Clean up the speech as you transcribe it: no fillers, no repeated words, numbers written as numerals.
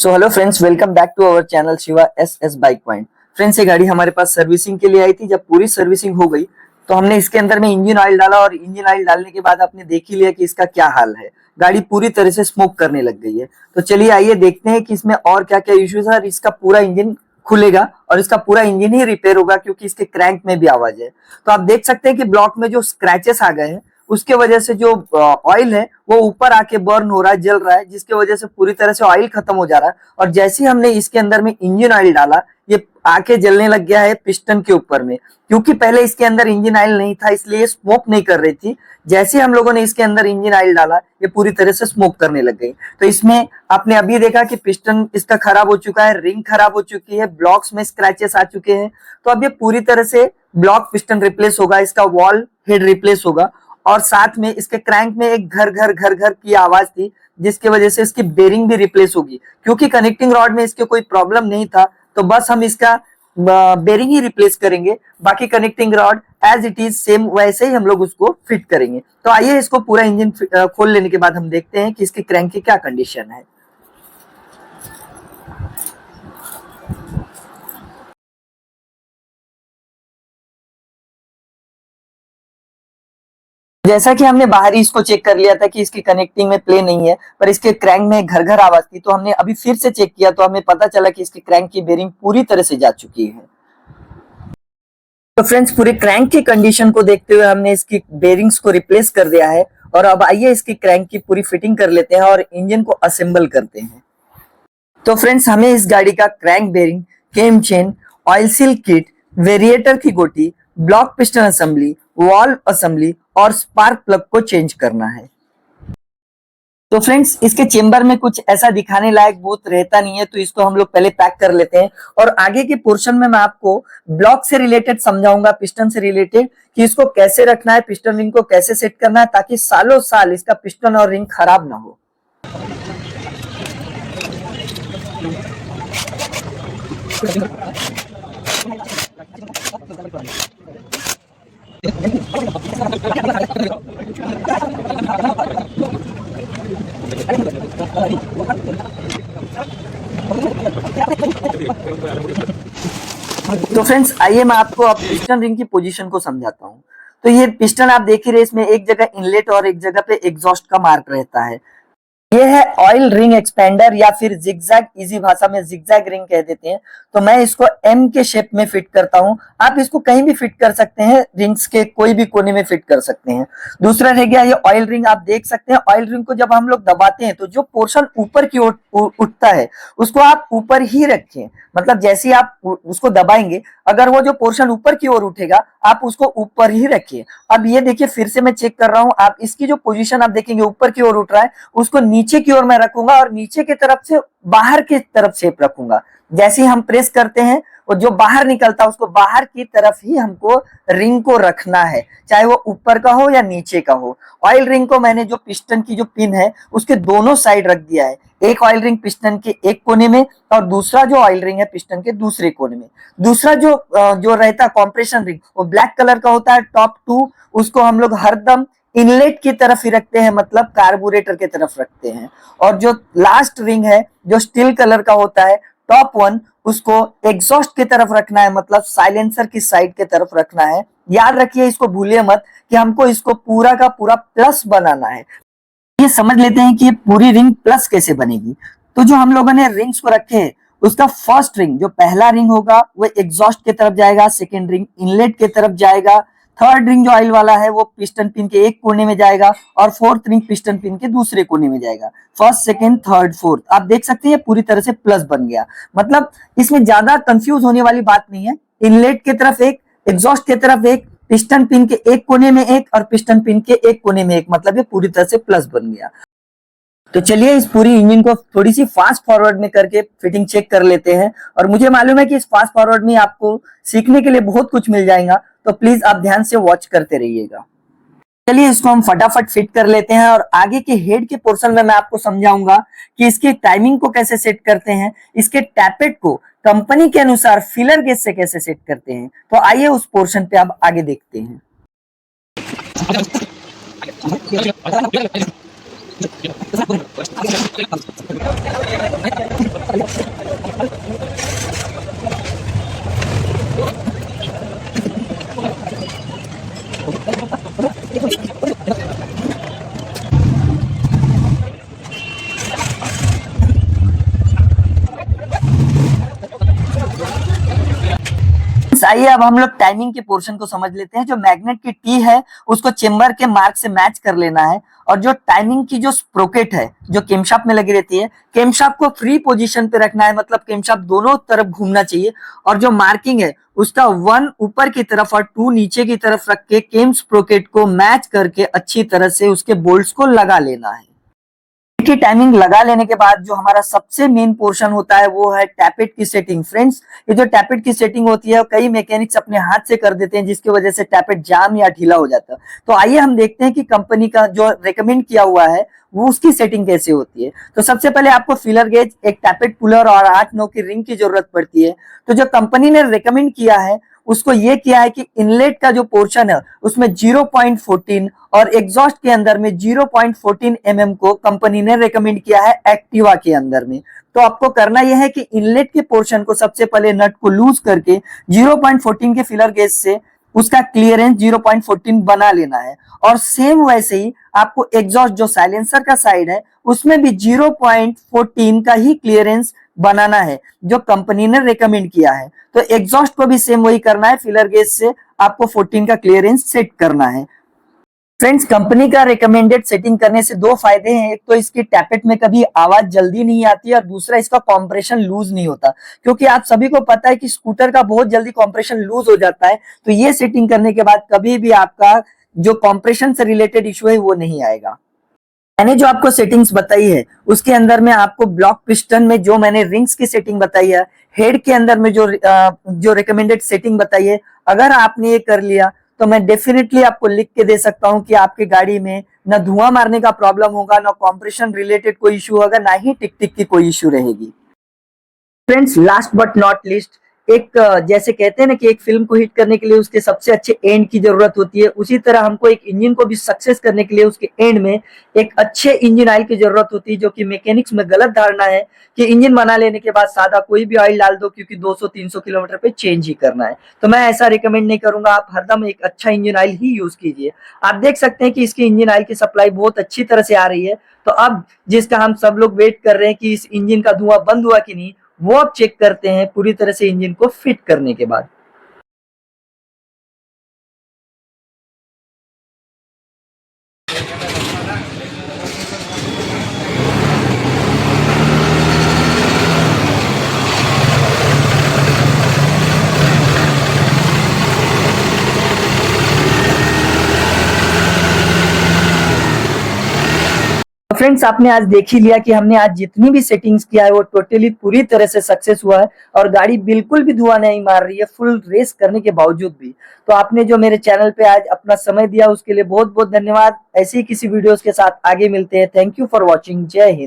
So hello friends, welcome back to our channel Shiva S bike point. Friends, ये गाड़ी हमारे पास servicing के लिए आई थी। जब पूरी सर्विसिंग हो गई तो हमने इसके अंदर में इंजन ऑयल डाला और इंजन ऑयल डालने के बाद आपने देख ही लिया कि इसका क्या हाल है। गाड़ी पूरी तरह से स्मोक करने लग गई है। तो चलिए आइए देखते हैं कि इसमें और क्या क्या इश्यूज है और इसका पूरा इंजन खुलेगा और इसका पूरा इंजन ही रिपेयर होगा, क्योंकि इसके क्रैंक में भी आवाज है। तो आप देख सकते हैं कि ब्लॉक में जो स्क्रैचेस आ गए हैं उसके वजह से जो ऑयल है वो ऊपर आके बर्न हो रहा है, जल रहा है, जिसकी वजह से पूरी तरह से ऑयल खत्म हो जा रहा है। और जैसे ही हमने इसके अंदर में इंजन ऑयल डाला, ये आके जलने लग गया है पिस्टन के ऊपर में। क्योंकि पहले इसके अंदर इंजन ऑयल नहीं था, इसलिए स्मोक नहीं कर रही थी। जैसे हम लोगों ने इसके अंदर इंजन ऑयल डाला, ये पूरी तरह से स्मोक करने लग गई। तो इसमें आपने अभी देखा कि पिस्टन इसका खराब हो चुका है, रिंग खराब हो चुकी है, ब्लॉक्स में स्क्रैचेस आ चुके हैं। तो अब ये पूरी तरह से ब्लॉक पिस्टन रिप्लेस होगा, इसका वॉल हेड रिप्लेस होगा। और साथ में इसके क्रैंक में एक घर घर घर घर की आवाज थी, जिसकी वजह से इसकी बेरिंग भी रिप्लेस होगी। क्योंकि कनेक्टिंग रॉड में इसके कोई प्रॉब्लम नहीं था, तो बस हम इसका बेरिंग ही रिप्लेस करेंगे। बाकी connecting rod as it is same वैसे ही हम लोग उसको फिट करेंगे। तो आइए इसको पूरा इंजन खोल लेने के बाद हम देखते हैं कि इसके क्रैंक की क्या कंडीशन है। जैसा कि हमने बाहरी इसको चेक कर लिया था कि इसकी कनेक्टिंग में प्ले नहीं है, पर इसके क्रैंक में घर घर आवाज थी। तो हमने अभी फिर से चेक किया तो हमें पता चला कि इसके क्रैंक की बेरिंग पूरी तरह से जा चुकी है। तो फ्रेंड्स, पूरे क्रैंक की कंडीशन को देखते हुए हमने इसकी बेरिंग्स को रिप्लेस कर दिया है। और अब आइए इसकी क्रैंक की पूरी फिटिंग कर लेते हैं और इंजन को असेंबल करते हैं। तो फ्रेंड्स, हमें इस गाड़ी का crank bearing, cam chain, oil seal kit, variator की गोटी, block piston assembly, valve assembly और स्पार्क प्लग को चेंज करना है। तो फ्रेंड्स, इसके चेंबर में कुछ ऐसा दिखाने लायक बहुत रहता नहीं है, तो इसको हम लोग पहले पैक कर लेते हैं। और आगे के पोर्शन में मैं आपको ब्लॉक से रिलेटेड समझाऊंगा, पिस्टन से रिलेटेड, कि इसको कैसे रखना है, पिस्टन रिंग को कैसे सेट करना है, ताकि सालों साल इसका पिस्टन और रिंग खराब ना हो। तो फ्रेंड्स, आइए मैं आपको अब पिस्टन रिंग की पोजीशन को समझाता हूँ। तो ये पिस्टन आप देख ही रहे, इसमें एक जगह इनलेट और एक जगह पे एग्जॉस्ट का मार्क रहता है। ये है ऑयल रिंग एक्सपेंडर, या फिर जिगजैग, इजी भाषा में जिगजैग रिंग कह देते हैं। तो मैं इसको एम के शेप में फिट करता हूं। आप इसको कहीं भी फिट कर सकते हैं, रिंग्स के कोई भी कोने में फिट कर सकते हैं। दूसरा रह गया ये ऑयल रिंग। आप देख सकते हैं ऑयल रिंग को जब हम लोग दबाते हैं तो जो पोर्शन ऊपर की ओर उठता है उसको आप ऊपर ही रखें। मतलब जैसे ही आप उसको दबाएंगे, अगर वो जो पोर्शन ऊपर की ओर उठेगा आप उसको ऊपर ही रखिए। अब ये देखिए, फिर से मैं चेक कर रहा हूं। आप इसकी जो पोजीशन आप देखेंगे ऊपर की ओर उठ रहा है, उसको नीचे की ओर मैं रखूंगा और नीचे की तरफ से बाहर की तरफ शेप रखूंगा। जैसे ही हम प्रेस करते हैं वो जो बाहर निकलता है उसको बाहर की तरफ ही हमको रिंग को रखना है, चाहे वो ऊपर का हो या नीचे का हो। ऑयल रिंग को मैंने जो पिस्टन की जो पिन है उसके दोनों साइड रख दिया है। एक ऑयल रिंग पिस्टन के एक कोने में और दूसरा जो ऑयल रिंग है पिस्टन के दूसरे कोने में। दूसरा जो रहता है कॉम्प्रेशन रिंग, वो ब्लैक कलर का होता है, टॉप 2। उसको हम लोग हरदम इनलेट की तरफ ही रखते हैं, मतलब कार्बोरेटर की तरफ रखते हैं। और जो लास्ट रिंग है जो स्टील कलर का होता है, टॉप 1, उसको एग्जॉस्ट की तरफ रखना है, मतलब साइलेंसर की साइड की तरफ रखना है। याद रखिए, इसको भूलिए मत कि हमको इसको पूरा का पूरा प्लस बनाना है। ये समझ लेते हैं कि ये पूरी रिंग प्लस कैसे बनेगी। तो जो हम लोगों ने रिंग्स को रखे हैं, उसका फर्स्ट रिंग, जो पहला रिंग होगा वो एग्जॉस्ट की तरफ जाएगा, सेकेंड रिंग इनलेट की तरफ जाएगा, थर्ड रिंग जो ऑयल वाला है वो पिस्टन पिन के एक कोने में जाएगा और फोर्थ रिंग पिस्टन पिन के दूसरे कोने में जाएगा। फर्स्ट, सेकेंड, थर्ड, फोर्थ, आप देख सकते हैं पूरी तरह से प्लस बन गया। मतलब इसमें ज्यादा कंफ्यूज होने वाली बात नहीं है। इनलेट की तरफ एक, एग्जॉस्ट की तरफ एक, पिस्टन पिन के एक कोने में एक और पिस्टन पिन के एक कोने में एक, मतलब ये पूरी तरह से प्लस बन गया। तो चलिए इस पूरी इंजन को थोड़ी सी फास्ट फॉरवर्ड में करके फिटिंग चेक कर लेते हैं। और मुझे मालूम है कि इस फास्ट फॉरवर्ड में आपको सीखने के लिए बहुत कुछ मिल जाएगा, तो प्लीज आप ध्यान से वॉच करते रहिएगा। चलिए इसको हम फटाफट फिट कर लेते हैं। और आगे के हेड के पोर्शन में मैं आपको समझाऊंगा कि इसकी टाइमिंग को कैसे सेट करते हैं, इसके टैपेट को कंपनी के अनुसार फिलर गेज से कैसे सेट करते हैं। तो आइए उस पोर्शन पे अब आगे देखते हैं। आइए अब हम लोग टाइमिंग के पोर्शन को समझ लेते हैं। जो मैग्नेट की टी है उसको चेम्बर के मार्क से मैच कर लेना है, और जो टाइमिंग की जो स्प्रोकेट है जो केमशाफ्ट में लगी रहती है, केमशाफ्ट को फ्री पोजीशन पे रखना है, मतलब केमशाफ्ट दोनों तरफ घूमना चाहिए, और जो मार्किंग है उसका 1 ऊपर की तरफ और 2 नीचे की तरफ रख के केम स्प्रोकेट को मैच करके अच्छी तरह से उसके बोल्ट्स को लगा लेना है। की टाइमिंग लगा लेने के बाद जो हमारा सबसे मेन पोर्शन होता है वो है टैपेट की सेटिंग। फ्रेंड्स, ये जो टैपेट की सेटिंग होती है कई मैकेनिक्स अपने हाथ से कर देते हैं, जिसकी वजह से टैपेट जाम या ढीला हो जाता है। तो आइए हम देखते हैं कि कंपनी का जो रेकमेंड किया हुआ है वो उसकी सेटिंग कैसे होती है। तो सबसे पहले आपको फीलर गेज, एक टैपेट पुलर और 8-9 की रिंग की जरूरत पड़ती है। तो जो कंपनी ने रेकमेंड किया है उसको ये किया है कि इनलेट का जो पोर्शन है उसमें 0.14 और एग्जॉस्ट के अंदर में 0.14 mm को कंपनी ने रेकमेंड किया है एक्टिवा के अंदर में। तो आपको करना यह है कि इनलेट के पोर्शन को सबसे पहले नट को लूज करके 0.14 के फिलर गेज से उसका क्लियरेंस 0.14 बना लेना है, और सेम वैसे ही आपको एग्जॉस्ट जो साइलेंसर का साइड है उसमें भी 0.14 का ही क्लियरेंस बनाना है जो कंपनी ने रेकमेंड किया है। तो एग्जॉस्ट को भी सेम वही करना है, फिलर गेज से आपको 14 का क्लियरेंस सेट करना है। फ्रेंड्स, कंपनी का रिकमेंडेड सेटिंग करने से दो फायदे हैं। एक तो इसकी टैपेट में कभी आवाज जल्दी नहीं आती है, और दूसरा इसका कॉम्प्रेशन लूज नहीं होता, क्योंकि आप सभी को पता है कि स्कूटर का बहुत जल्दी कॉम्प्रेशन लूज हो जाता है। तो ये सेटिंग करने के बाद कभी भी आपका जो कॉम्प्रेशन से रिलेटेड इश्यू है वो नहीं आएगा। मैंने जो आपको सेटिंग्स बताई है उसके अंदर में आपको ब्लॉक पिस्टन में जो मैंने रिंग्स की सेटिंग बताई है, हेड के अंदर में जो रिकमेंडेड सेटिंग बताई है, अगर आपने ये कर लिया तो मैं डेफिनेटली आपको लिख के दे सकता हूं कि आपकी गाड़ी में ना धुआं मारने का प्रॉब्लम होगा, ना कॉम्प्रेशन रिलेटेड कोई इश्यू होगा, ना ही टिक टिक की कोई इश्यू रहेगी। Friends, last but not list, एक जैसे कहते हैं ना कि एक फिल्म को हिट करने के लिए उसके सबसे अच्छे एंड की जरूरत होती है, उसी तरह हमको एक इंजन को भी सक्सेस करने के लिए उसके एंड में एक अच्छे इंजन ऑयल की जरूरत होती है, जो कि मैकेनिक्स में गलत धारणा है कि इंजन बना लेने के बाद सादा कोई भी ऑयल डाल दो क्योंकि 200-300 किलोमीटर पे चेंज ही करना है। तो मैं ऐसा रिकमेंड नहीं करूंगा, आप हरदम एक अच्छा इंजन ऑयल ही यूज कीजिए। आप देख सकते हैं कि इसकी इंजन ऑयल की सप्लाई बहुत अच्छी तरह से आ रही है। तो अब जिसका हम सब लोग वेट कर रहे हैं कि इस इंजन का धुआं बंद हुआ कि नहीं, वो आप चेक करते हैं पूरी तरह से इंजन को फिट करने के बाद। फ्रेंड्स, आपने आज देख ही लिया कि हमने आज जितनी भी सेटिंग्स किया है वो टोटली पूरी तरह से सक्सेस हुआ है, और गाड़ी बिल्कुल भी धुआं नहीं मार रही है फुल रेस करने के बावजूद भी। तो आपने जो मेरे चैनल पे आज अपना समय दिया उसके लिए बहुत बहुत धन्यवाद। ऐसे ही किसी वीडियोस के साथ आगे मिलते हैं। Thank you for watching. जय हिंद।